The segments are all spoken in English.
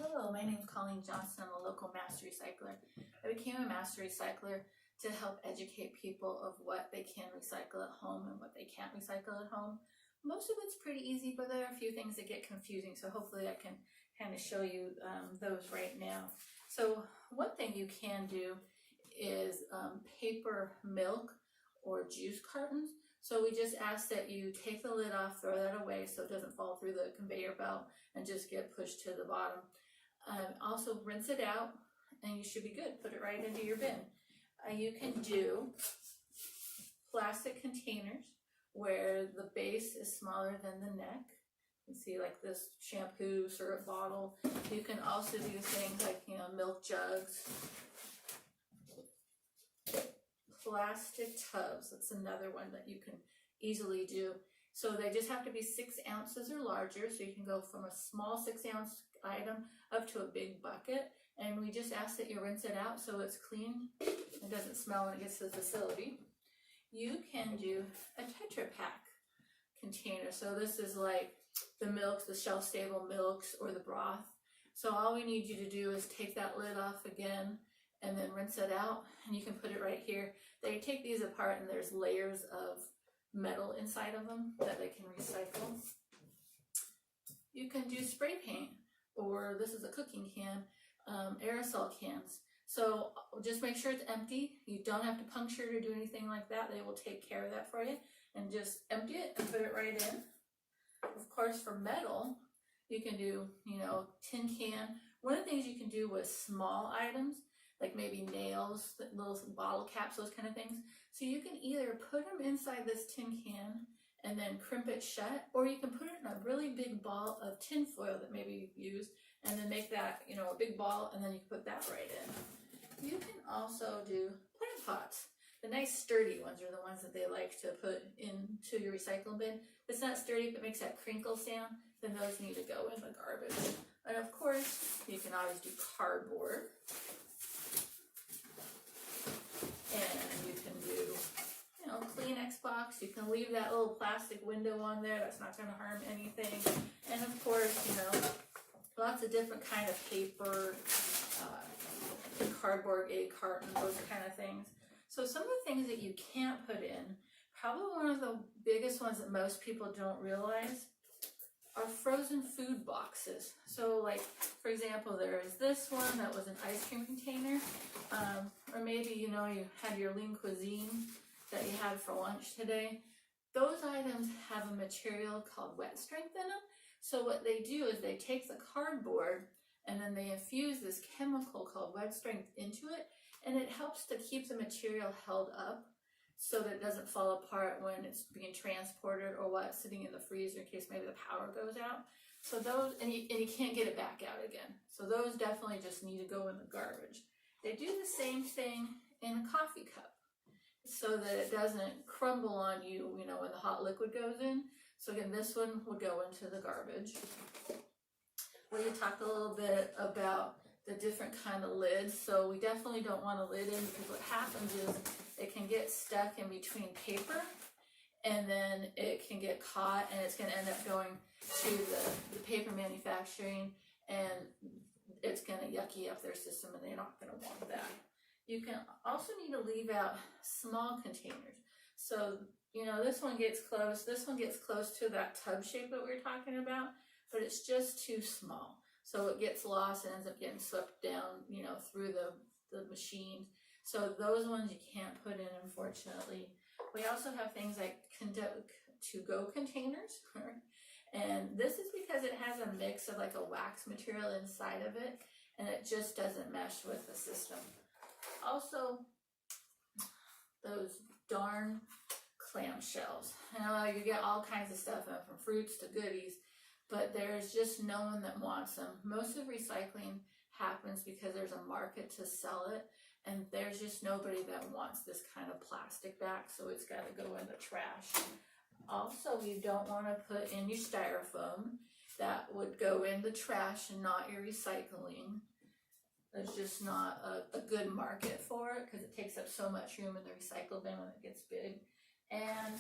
Hello, my name is Colleen Johnston. I'm a local master recycler. I became a master recycler to help educate people of what they can recycle at home and what they can't recycle at home. Most of it's pretty easy, but there are a few things that get confusing, so hopefully I can kind of show you those right now. So one thing you can do is paper milk or juice cartons. So we just ask that you take the lid off, throw that away so it doesn't fall through the conveyor belt and just get pushed to the bottom. Also rinse it out and you should be good. Put it right into your bin. You can do plastic containers where the base is smaller than the neck. You can see like this shampoo, syrup bottle. You can also do things like, milk jugs. Plastic tubs, that's another one that you can easily do. So they just have to be 6 ounces or larger, so you can go from a small 6-ounce item up to a big bucket. And we just ask that you rinse it out so it's clean, it doesn't smell when it gets to the facility. You can do a Tetra Pak container. So this is like the milks, the shelf-stable milks or the broth. So all we need you to do is take that lid off again and then rinse it out, and you can put it right here. They take these apart and there's layers of metal inside of them that they can recycle. You can do spray paint, or this is a cooking can, aerosol cans. So just make sure it's empty. You don't have to puncture it or do anything like that. They will take care of that for you. And just empty it and put it right in. Of course, for metal, you can do, tin can. One of the things you can do with small items, like maybe nails, little bottle caps, those kind of things. So you can either put them inside this tin can and then crimp it shut, or you can put it in a really big ball of tin foil that maybe you've used, and then make that, a big ball, and then you can put that right in. You can also do plant pots. The nice sturdy ones are the ones that they like to put into your recycle bin. If it's not sturdy, if it makes that crinkle sound, then those need to go in the garbage. And of course, you can always do cardboard. And you can do, Kleenex box. You can leave that little plastic window on there. That's not going to harm anything. And of course, lots of different kind of paper, cardboard, egg carton, those kind of things. So some of the things that you can't put in, probably one of the biggest ones that most people don't realize are frozen food boxes. So like, for example, there is this one that was an ice cream container, or maybe, you had your lean cuisine that you had for lunch today. Those items have a material called wet strength in them. So what they do is they take the cardboard and then they infuse this chemical called wet strength into it, and it helps to keep the material held up so that it doesn't fall apart when it's being transported or while it's sitting in the freezer in case maybe the power goes out. So those, and you can't get it back out again. So those definitely just need to go in the garbage. They do the same thing in a coffee cup so that it doesn't crumble on you, when the hot liquid goes in. So again, this one would go into the garbage. We talked a little bit about the different kind of lids. So we definitely don't want a lid in, because what happens is it can get stuck in between paper, and then it can get caught, and it's going to end up going to the paper manufacturing, and it's going to yucky up their system, and they're not going to want that. You can also need to leave out small containers. So, this one gets close. This one gets close to that tub shape that we were talking about, but it's just too small. So it gets lost and ends up getting swept down, through the machine. So those ones you can't put in, unfortunately. We also have things like to-go containers. And this is because it has a mix of like a wax material inside of it, and it just doesn't mesh with the system. Also, those darn clamshells. You get all kinds of stuff from fruits to goodies, but there's just no one that wants them. Most of recycling happens because there's a market to sell it, and there's just nobody that wants this kind of plastic back, so it's got to go in the trash. Also, you don't want to put in your styrofoam. That would go in the trash and not your recycling. There's just not a good market for it because it takes up so much room in the recycle bin when it gets big. And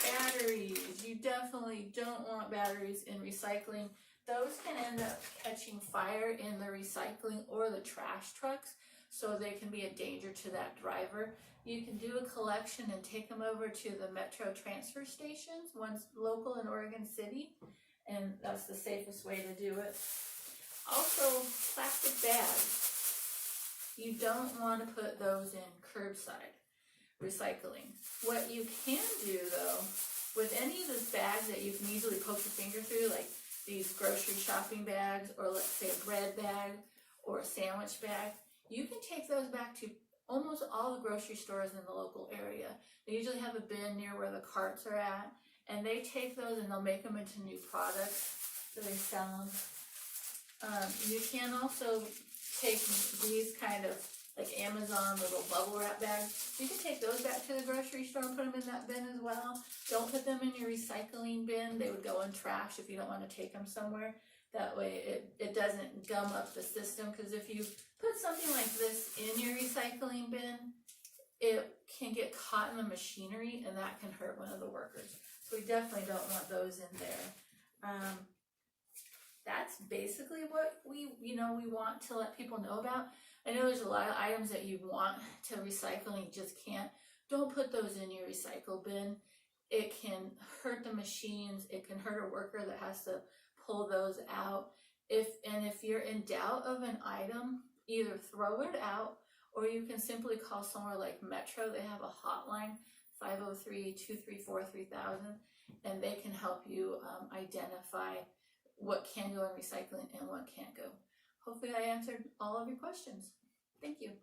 batteries. You definitely don't want batteries in recycling those can end up catching fire in the recycling or the trash trucks, so they can be a danger to that driver. You can do a collection and take them over to the Metro transfer stations, one's local in Oregon City, and that's the safest way to do it. Also, plastic bags. You don't want to put those in curbside recycling. What you can do though, with any of those bags that you can easily poke your finger through, like these grocery shopping bags, or let's say a bread bag or a sandwich bag, you can take those back to almost all the grocery stores in the local area. They usually have a bin near where the carts are at, and they take those and they'll make them into new products, so they sell them. You can also take these kind of like Amazon little bubble wrap bags. You can take those back to the grocery store and put them in that bin as well. Don't put them in your recycling bin. They would go in trash if you don't want to take them somewhere. That way it doesn't gum up the system, because if you put something like this in your recycling bin, it can get caught in the machinery and that can hurt one of the workers. So we definitely don't want those in there. That's basically what we want to let people know about. I know there's a lot of items that you want to recycle and you just can't. Don't put those in your recycle bin. It can hurt the machines. It can hurt a worker that has to pull those out. If you're in doubt of an item, either throw it out, or you can simply call somewhere like Metro. They have a hotline, 503-234-3000, and they can help you identify what can go in recycling and what can't go. Hopefully I answered all of your questions. Thank you.